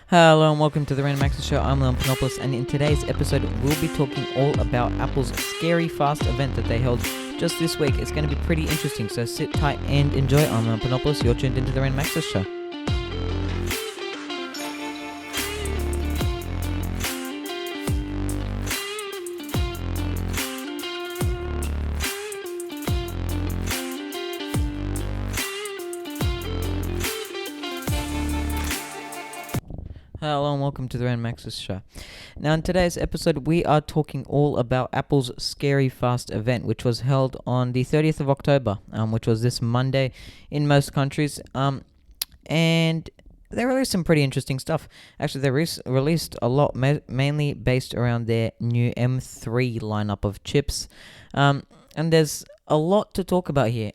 Hello and welcome to the Random Access Show. I'm Leon Panopoulos, and in today's episode, we'll be talking all about Apple's Scary Fast event that they held just this week. It's going to be pretty interesting, so sit tight and enjoy. I'm Leon Panopoulos. You're tuned into the Random Access Show. Hello and welcome to the Random Access Show. Now in today's episode we are talking all about Apple's Scary Fast event, which was held on the 30th of October, which was this Monday in most countries, and they released some pretty interesting stuff. Actually, they released a lot, mainly based around their new M3 lineup of chips, and there's a lot to talk about here.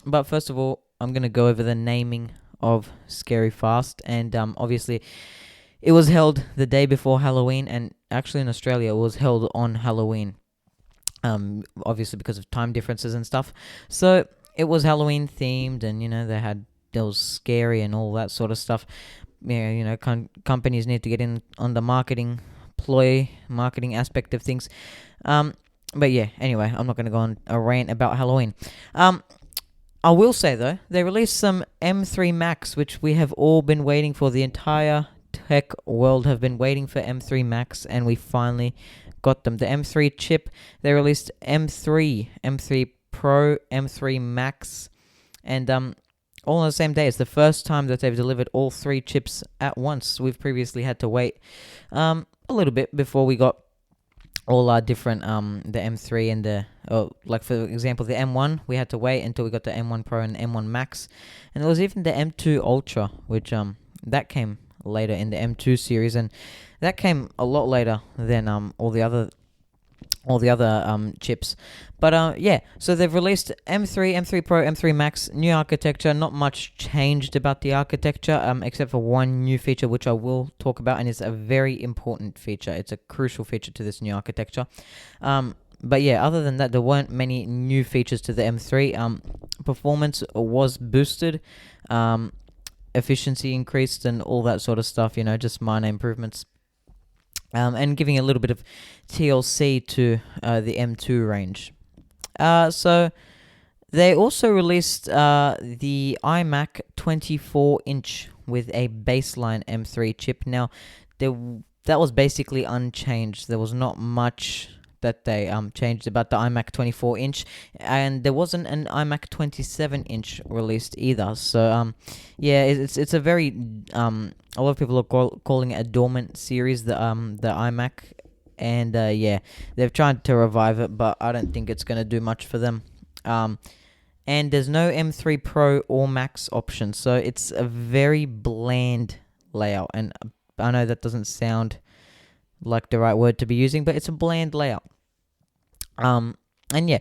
But first of all, I'm going to go over the naming of Scary Fast, and obviously it was held the day before Halloween, and actually in Australia it was held on Halloween, obviously because of time differences and stuff. So it was Halloween themed, and they was scary and all that sort of stuff. Yeah, companies need to get in on the marketing aspect of things. But yeah, anyway, I'm not going to go on a rant about Halloween. I will say, though, they released some M3 Max, which we have all been waiting for. The entire tech world have been waiting for M3 Max, and we finally got them. The M3 chip, they released M3, M3 Pro, M3 Max, and all on the same day. It's the first time that they've delivered all three chips at once. We've previously had to wait a little bit before we got all our different the M3 and the like for example the M1, we had to wait until we got the M1 Pro and M1 Max, and there was even the M2 Ultra, which that came later in the M2 series, and that came a lot later than all the other chips. But yeah, so they've released M3, M3 Pro, M3 Max, new architecture. Not much changed about the architecture, except for one new feature, which I will talk about, and it's a very important feature. It's a crucial feature to this new architecture. But yeah, other than that, there weren't many new features to the M3. Performance was boosted, efficiency increased, and all that sort of stuff, just minor improvements. And giving a little bit of TLC to the M2 range. So they also released the iMac 24-inch with a baseline M3 chip. Now, that was basically unchanged. There was not much that they changed about the iMac 24-inch, and there wasn't an iMac 27-inch released either. So yeah, it's a very a lot of people are calling it a dormant series, the iMac, and yeah, they've tried to revive it, but I don't think it's gonna do much for them. And there's no M3 Pro or Max option, so it's a very bland layout, and I know that doesn't sound like the right word to be using, but it's a bland layout. And yeah,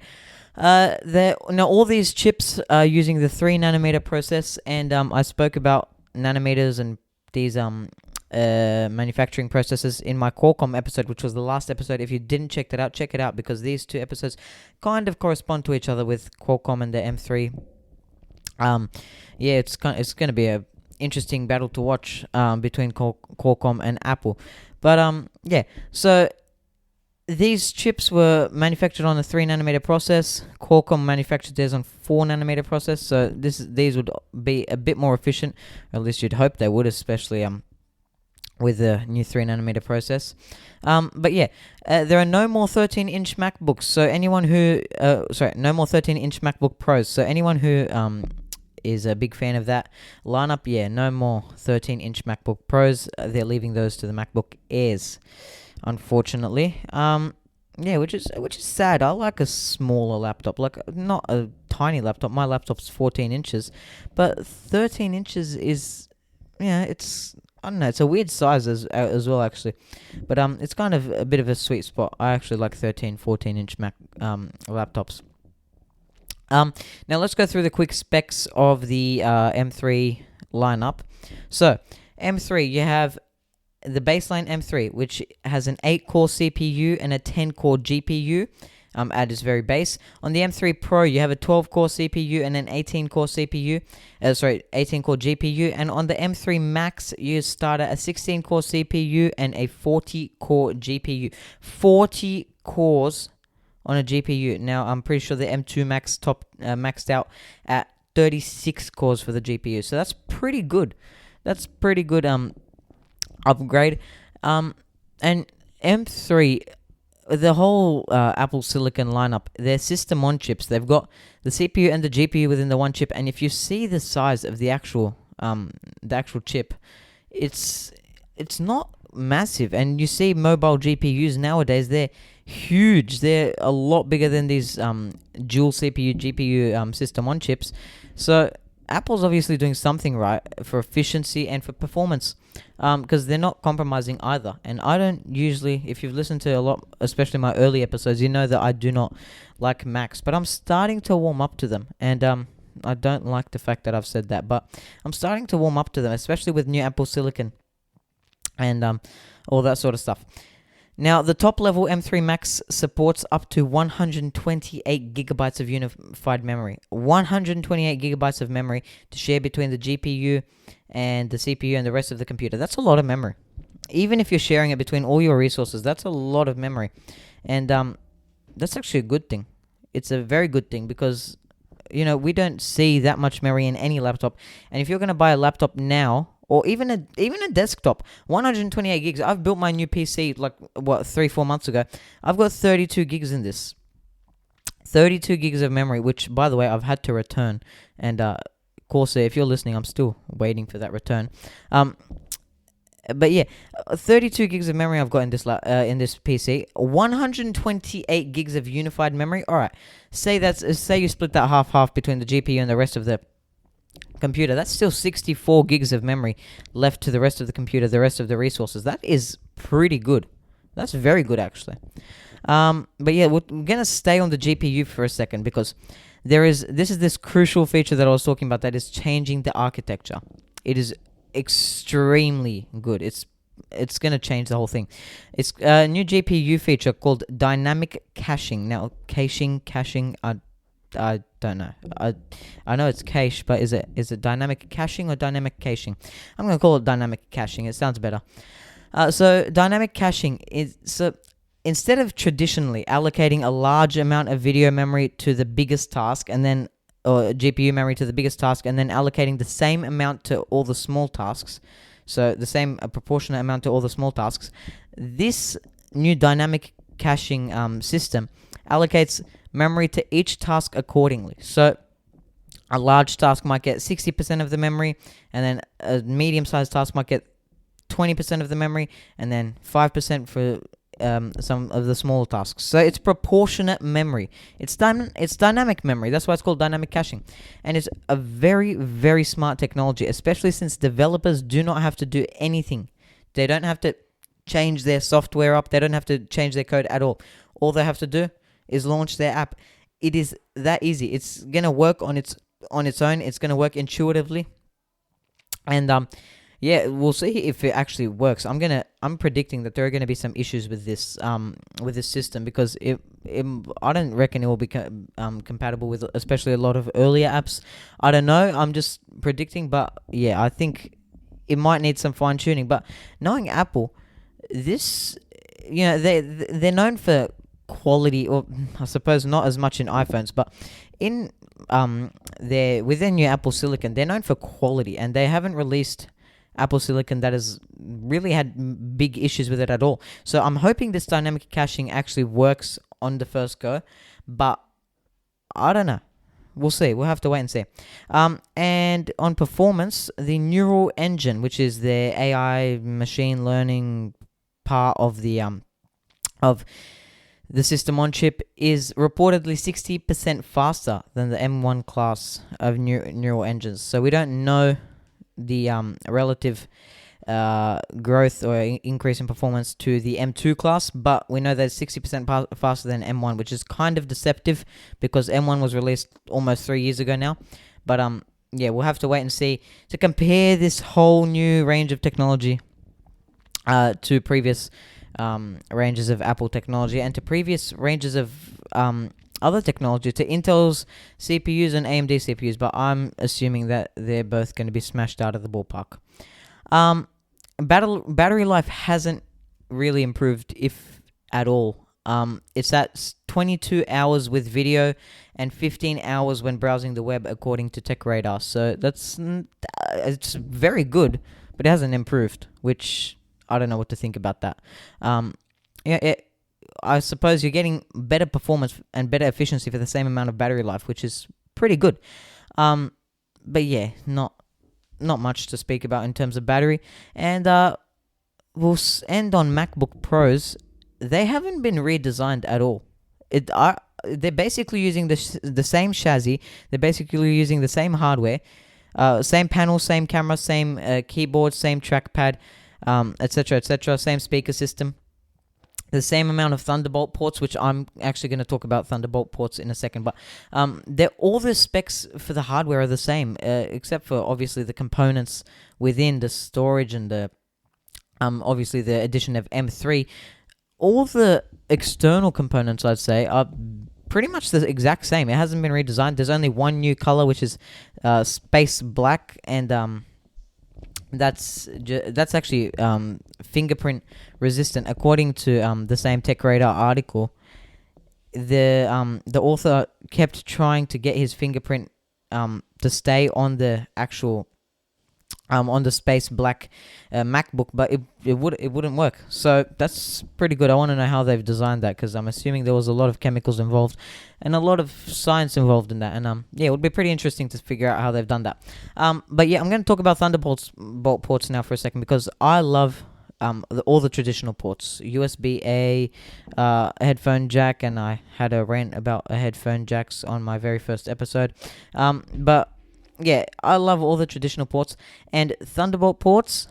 now all these chips are using the 3nm process, and I spoke about nanometers and these manufacturing processes in my Qualcomm episode, which was the last episode. If you didn't check that out, check it out, because these two episodes kind of correspond to each other with Qualcomm and the M3. Yeah, it's going to be a interesting battle to watch between Qualcomm and Apple. But yeah, so these chips were manufactured on a 3nm process. Qualcomm manufactured theirs on 4nm process, so these would be a bit more efficient, or at least you'd hope they would, especially with the new 3nm process. But yeah, there are no more 13-inch MacBooks, so anyone who no more 13-inch MacBook Pros, so anyone who is a big fan of that lineup, yeah, no more 13-inch MacBook Pros. They're leaving those to the MacBook Airs, unfortunately. Yeah, which is sad. I like a smaller laptop, like not a tiny laptop. My laptop's 14 inches, but 13 inches is, it's, I don't know, it's a weird size as well, actually. But it's kind of a bit of a sweet spot. I actually like 13, 14-inch Mac laptops. Now let's go through the quick specs of the M3 lineup. So M3, you have the baseline M3, which has an 8-core CPU and a 10-core GPU. at its very base. On the M3 Pro, you have a 12-core CPU and an 18-core CPU. 18-core GPU. And on the M3 Max, you start at a 16-core CPU and a 40-core GPU. 40 cores on a GPU. Now, I'm pretty sure the M2 Max maxed out at 36 cores for the GPU. So that's pretty good. That's pretty good upgrade. And M3, the whole Apple Silicon lineup, their system on chips, they've got the CPU and the GPU within the one chip. And if you see the size of the actual chip, it's not massive. And you see mobile GPUs nowadays, they're huge. They're a lot bigger than these dual CPU GPU system on chips. So Apple's obviously doing something right for efficiency and for performance, because they're not compromising either. And I don't usually, if you've listened to a lot, especially my early episodes, you know that I do not like Macs, but I'm starting to warm up to them. And I don't like the fact that I've said that, but I'm starting to warm up to them, especially with new Apple Silicon and all that sort of stuff. Now, the top-level M3 Max supports up to 128 gigabytes of unified memory. 128 gigabytes of memory to share between the GPU and the CPU and the rest of the computer. That's a lot of memory. Even if you're sharing it between all your resources, that's a lot of memory. And that's actually a good thing. It's a very good thing because, we don't see that much memory in any laptop. And if you're going to buy a laptop now, or even a desktop, 128 gigs. I've built my new PC 3-4 months ago. I've got 32 gigs in this. 32 gigs of memory, which, by the way, I've had to return. And Corsair, if you're listening, I'm still waiting for that return. But yeah, 32 gigs of memory I've got in this PC. 128 gigs of unified memory. All right, say you split that half between the GPU and the rest of the computer. That's still 64 gigs of memory left to the rest of the computer, the rest of the resources. That is pretty good. That's very good, actually. But yeah, we're gonna stay on the GPU for a second because this is this crucial feature that I was talking about that is changing the architecture. It is extremely good. It's gonna change the whole thing. It's a new GPU feature called dynamic caching. Now, caching. I don't know. I know it's cache, but is it dynamic caching or dynamic caching? I'm gonna call it dynamic caching. It sounds better. So dynamic caching is instead of traditionally allocating a large amount of video memory to the biggest task and then or GPU memory to the biggest task and then allocating the same amount to all the small tasks, so the same proportionate amount to all the small tasks, this new dynamic caching system allocates memory to each task accordingly. So a large task might get 60% of the memory, and then a medium-sized task might get 20% of the memory, and then 5% for some of the smaller tasks. So it's proportionate memory. It's dynamic memory. That's why it's called dynamic caching. And it's a very, very smart technology, especially since developers do not have to do anything. They don't have to change their software up. They don't have to change their code at all. All they have to do is launch their app. It is that easy. It's gonna work on its own. It's gonna work intuitively, and yeah, we'll see if it actually works. I'm predicting that there are gonna be some issues with this system because I don't reckon it will be compatible with especially a lot of earlier apps. I don't know. I'm just predicting, but yeah, I think it might need some fine tuning. But knowing Apple, they're known for quality, or I suppose not as much in iPhones, but in within your Apple Silicon, they're known for quality, and they haven't released Apple Silicon that has really had big issues with it at all. So I'm hoping this dynamic caching actually works on the first go, but I don't know. We'll see. We'll have to wait and see. And on performance, the neural engine, which is the AI machine learning part of the system on chip, is reportedly 60% faster than the M1 class of neural engines. So we don't know the relative growth or increase in performance to the M2 class, but we know that it's 60% faster than M1, which is kind of deceptive because M1 was released almost 3 years ago now. But yeah, we'll have to wait and see to compare this whole new range of technology to previous ranges of Apple technology and to previous ranges of other technology, to Intel's CPUs and AMD CPUs, but I'm assuming that they're both going to be smashed out of the ballpark. Battery life hasn't really improved, if at all. It's at 22 hours with video and 15 hours when browsing the web, according to TechRadar. So it's very good, but it hasn't improved, which I don't know what to think about that. I suppose you're getting better performance and better efficiency for the same amount of battery life, which is pretty good. But yeah, not much to speak about in terms of battery. And we'll end on MacBook Pros. They haven't been redesigned at all. They're basically using the same chassis. They're basically using the same hardware, same panel, same camera, same keyboard, same trackpad, etc., etc. Same speaker system. The same amount of Thunderbolt ports, which I'm actually going to talk about Thunderbolt ports in a second. But all the specs for the hardware are the same, except for obviously the components within the storage and the obviously the addition of M3. All the external components, I'd say, are pretty much the exact same. It hasn't been redesigned. There's only one new color, which is space black, and that's actually fingerprint resistant, according to the same TechRadar article. The author kept trying to get his fingerprint to stay on the actual on the space black MacBook, but it wouldn't work. So that's pretty good. I want to know how they've designed that, because I'm assuming there was a lot of chemicals involved and a lot of science involved in that. And yeah, it would be pretty interesting to figure out how they've done that. But yeah, I'm going to talk about Thunderbolt ports now for a second, because I love all the traditional ports. USB-A, headphone jack, and I had a rant about headphone jacks on my very first episode. But yeah, I love all the traditional ports, and Thunderbolt ports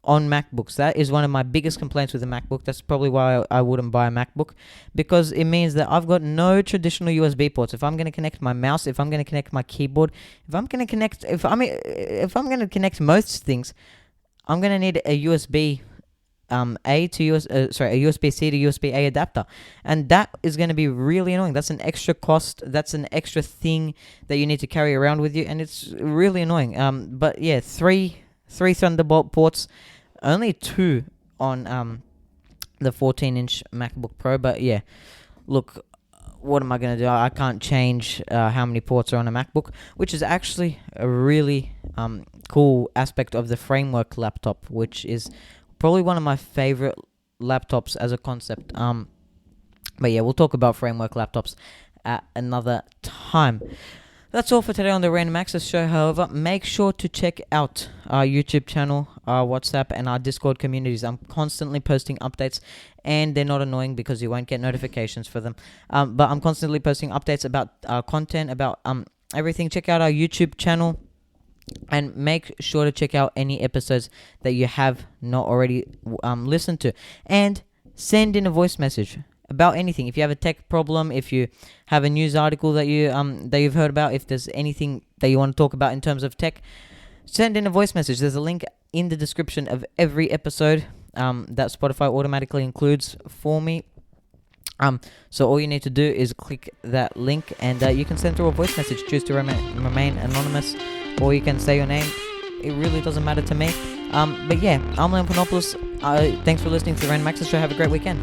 on MacBooks. That is one of my biggest complaints with the MacBook. That's probably why I wouldn't buy a MacBook, because it means that I've got no traditional USB ports. If I'm going to connect my mouse, if I'm going to connect my keyboard, if I'm going to connect most things, I'm going to need a USB a USB-C to USB-A adapter, and that is going to be really annoying. That's an extra cost. That's an extra thing that you need to carry around with you, and it's really annoying. But yeah, three Thunderbolt ports, only 2 on the 14-inch MacBook Pro. But yeah, look, what am I going to do? I can't change how many ports are on a MacBook, which is actually a really cool aspect of the Framework laptop, which is probably one of my favorite laptops as a concept. But yeah, we'll talk about Framework laptops at another time. That's all for today on the Random Access Show. However, make sure to check out our YouTube channel, our WhatsApp, and our Discord communities. I'm constantly posting updates, and they're not annoying because you won't get notifications for them. But I'm constantly posting updates about content, about everything. Check out our YouTube channel, and make sure to check out any episodes that you have not already listened to. And send in a voice message about anything. If you have a tech problem, if you have a news article that you've heard about, if there's anything that you want to talk about in terms of tech, send in a voice message. There's a link in the description of every episode that Spotify automatically includes for me. So all you need to do is click that link, and you can send through a voice message. Choose to remain anonymous, or you can say your name. It really doesn't matter to me. But yeah, I'm Leon Panopoulos. Thanks for listening to the Random Access Show. Have a great weekend.